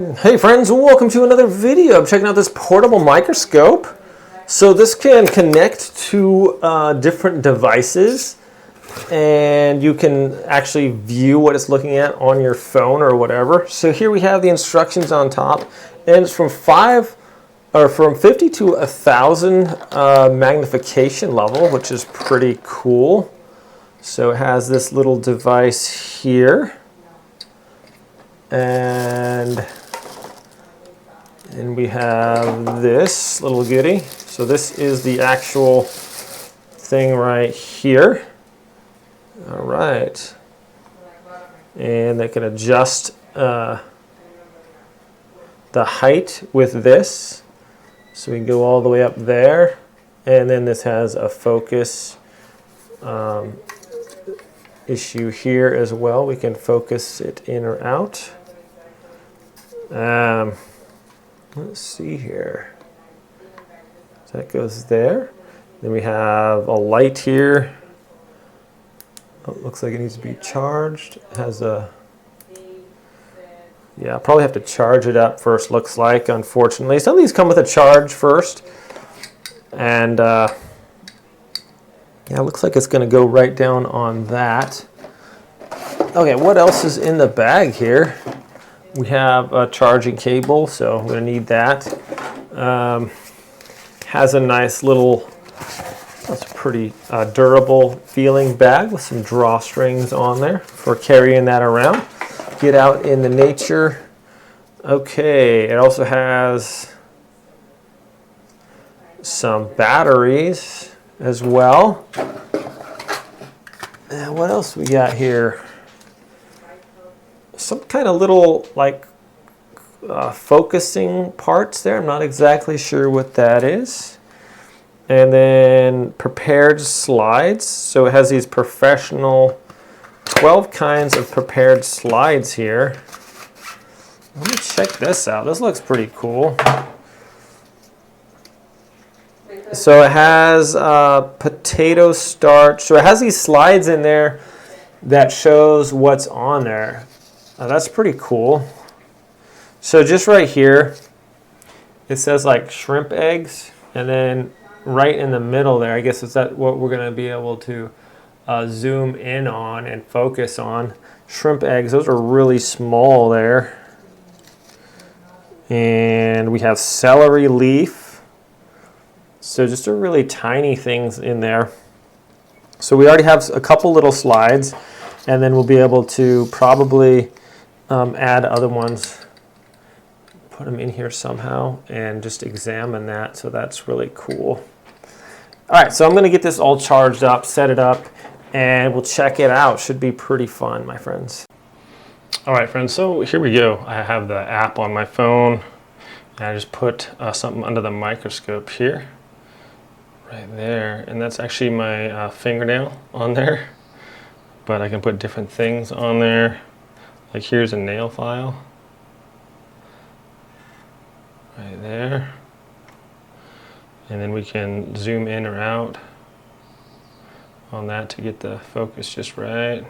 Hey friends, welcome to another video. I'm checking out this portable microscope. So this can connect to different devices and you can actually view what it's looking at on your phone or whatever. So here we have the instructions on top, and it's from 50 to 1,000 magnification level, which is pretty cool. So it has this little device here, and we have this little goodie. So this is the actual thing right here. All right. And they can adjust the height with this. So we can go all the way up there. And then this has a focus issue here as well. We can focus it in or out. Let's see here. So that goes there. Then we have a light here. Oh, it looks like it needs to be charged. It has a, yeah, I'll probably have to charge it up first, looks like, unfortunately. Some of these come with a charge first. And yeah, it looks like it's going to go right down on that. Okay, what else is in the bag here? We have a charging cable, so I'm going to need that. Has a nice little, that's a pretty durable feeling bag with some drawstrings on there for carrying that around. Get out in the nature. Okay, it also has some batteries as well. And what else we got here? Some kind of little like focusing parts there. I'm not exactly sure what that is. And then prepared slides. So it has these professional 12 kinds of prepared slides here. Let me check this out. This looks pretty cool. So it has potato starch. So it has these slides in there that shows what's on there. That's pretty cool. So just right here, it says like shrimp eggs, and then right in the middle there, I guess is that what we're going to be able to zoom in on and focus on. Shrimp eggs, those are really small there. And we have celery leaf. So just a really tiny things in there. So we already have a couple little slides, and then we'll be able to probably add other ones, put them in here somehow, and just examine that. So that's really cool. All right, so I'm going to get this all charged up, set it up, and we'll check it out. Should be pretty fun, my friends. All right, friends, so here we go. I have the app on my phone, and I just put something under the microscope here, right there, and that's actually my fingernail on there, but I can put different things on there. Like here's a nail file, right there. And then we can zoom in or out on that to get the focus just right.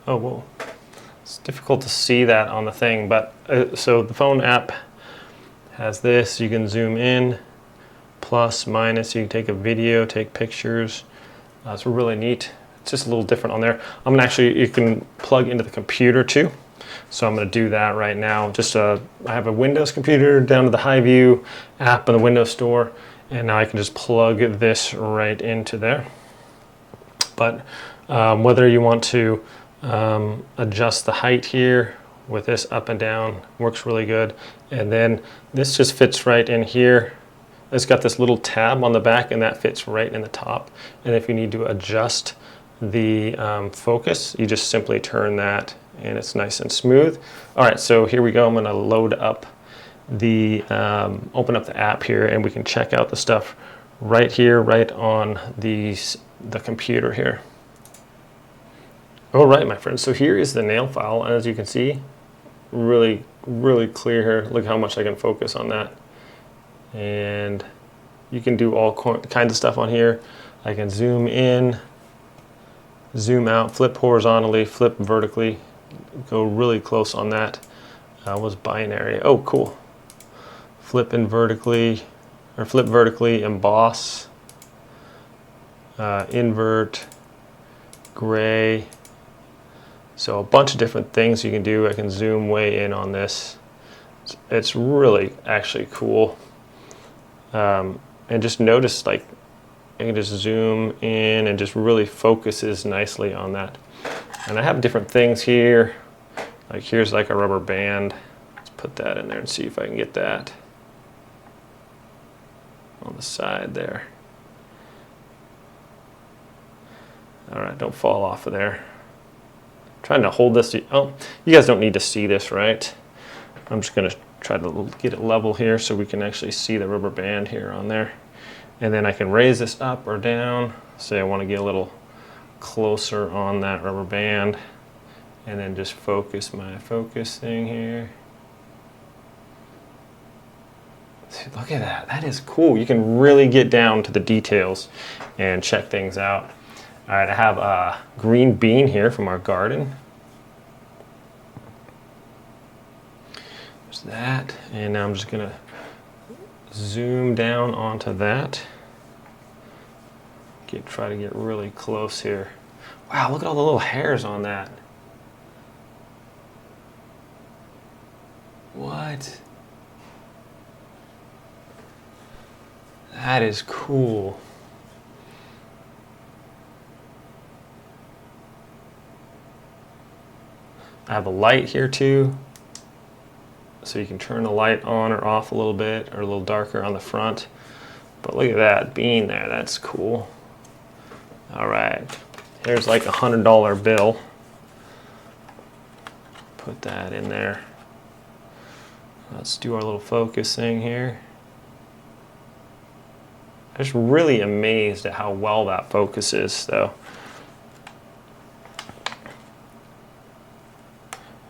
Oh, whoa. It's difficult to see that on the thing, but so the phone app has this. You can zoom in, plus, minus. You can take a video, take pictures. It's really neat. It's just a little different on there. I'm gonna actually, you can plug into the computer too. So I'm gonna do that right now. Just I have a Windows computer down to the HiView app in the Windows Store, and now I can just plug this right into there. But whether you want to adjust the height here with this up and down, works really good. And then this just fits right in here. It's got this little tab on the back, and that fits right in the top. And if you need to adjust the focus, you just simply turn that, and it's nice and smooth. All right, so here we go. I'm gonna load up the, open up the app here, and we can check out the stuff right here, right on the computer here. All right, my friends, so here is the nail file. As you can see, really clear here. Look how much I can focus on that. And You can do all kinds of stuff on here. I can zoom in, zoom out, flip horizontally, flip vertically, go really close on that. Was binary. Oh, cool. Flip in vertically, or flip vertically, emboss, invert, gray. So a bunch of different things you can do. I can zoom way in on this. It's really actually cool. And just notice, like, I can just zoom in and just really focuses nicely on that. And I have different things here. Like here's like a rubber band. Let's put that in there and see if I can get that on the side there. All right, don't fall off of there. I'm trying to hold this. Oh, you guys don't need to see this, right? I'm just gonna try to get it level here so we can actually see the rubber band here on there. And then I can raise this up or down. Say I want to get a little closer on that rubber band. And then just focus my focus thing here. See, look at that. That is cool. You can really get down to the details and check things out. All right, I have a green bean here from our garden. There's that. And now I'm just going to zoom down onto that. Try to get really close here. Wow, look at all the little hairs on that. What? That is cool. I have a light here too. So you can turn the light on or off a little bit, or a little darker on the front. But look at that bean there, that's cool. All right, here's like a $100 bill. Put that in there. Let's do our little focus thing here. I'm just really amazed at how well that focuses, though.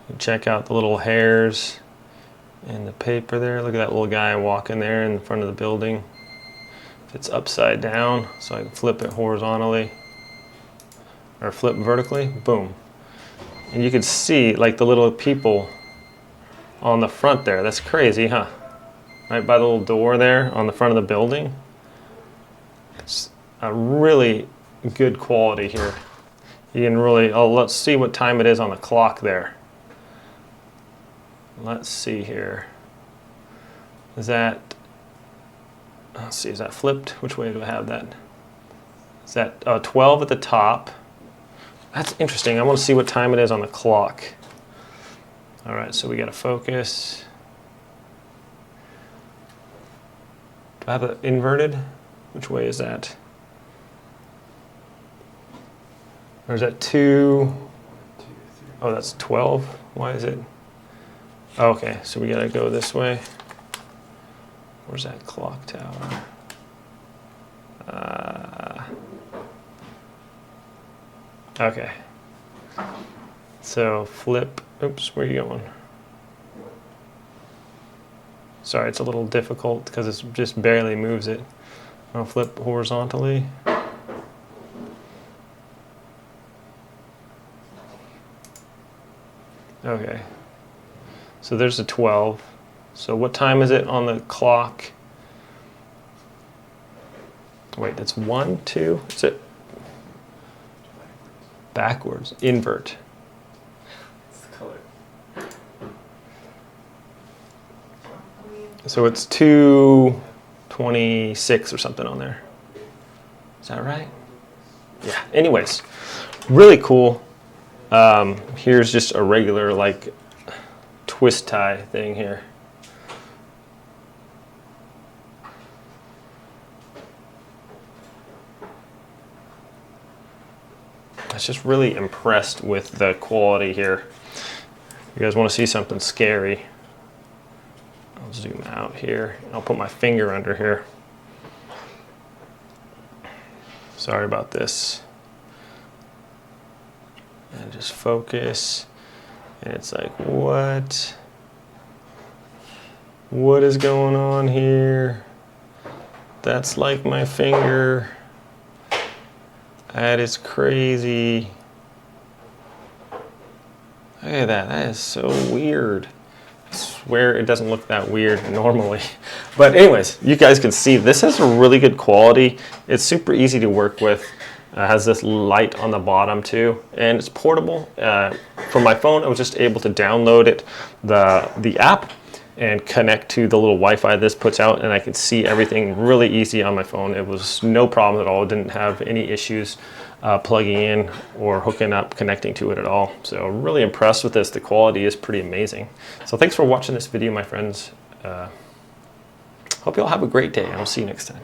You check out the little hairs in the paper there. Look at that little guy walking there in front of the building. It's upside down, so I can flip it horizontally or flip vertically. Boom. And you can see like the little people on the front there. That's crazy, huh? Right by the little door there on the front of the building. It's a really good quality here. You can really, oh, let's see what time it is on the clock there. Let's see here. Is that, let's see, is that flipped? Which way do I have that? Is that 12 at the top? That's interesting. I want to see what time it is on the clock. All right, so we got to focus. Do I have it inverted? Which way is that? Or is that 2? Oh, that's 12. Why is it? Oh, okay, so we got to go this way. Where's that clock tower? Okay. So flip. Oops, where are you going? Sorry, it's a little difficult because it just barely moves it. I'll flip horizontally. Okay. So there's a 12. So what time is it on the clock? Wait, that's 1, 2. Is it backwards? Invert. So it's 2:26 or something on there. Is that right? Yeah. Anyways, really cool. Here's just a regular like twist tie thing here. I was just really impressed with the quality here. You guys want to see something scary? I'll zoom out here. I'll put my finger under here. Sorry about this. And just focus. And it's like, what? What is going on here? That's like my finger. That is crazy. Look at that, that is so weird. I swear it doesn't look that weird normally. But anyways, you guys can see this has a really good quality. It's super easy to work with. Has this light on the bottom too, and it's portable. From my phone, I was just able to download it, the app, and connect to the little Wi-Fi this puts out, and I can see everything really easy on my phone. It was no problem at all. Didn't have any issues plugging in or hooking up, connecting to it at all. So really impressed with this. The quality is pretty amazing. So thanks for watching this video, my friends. Hope you all have a great day, and I'll see you next time.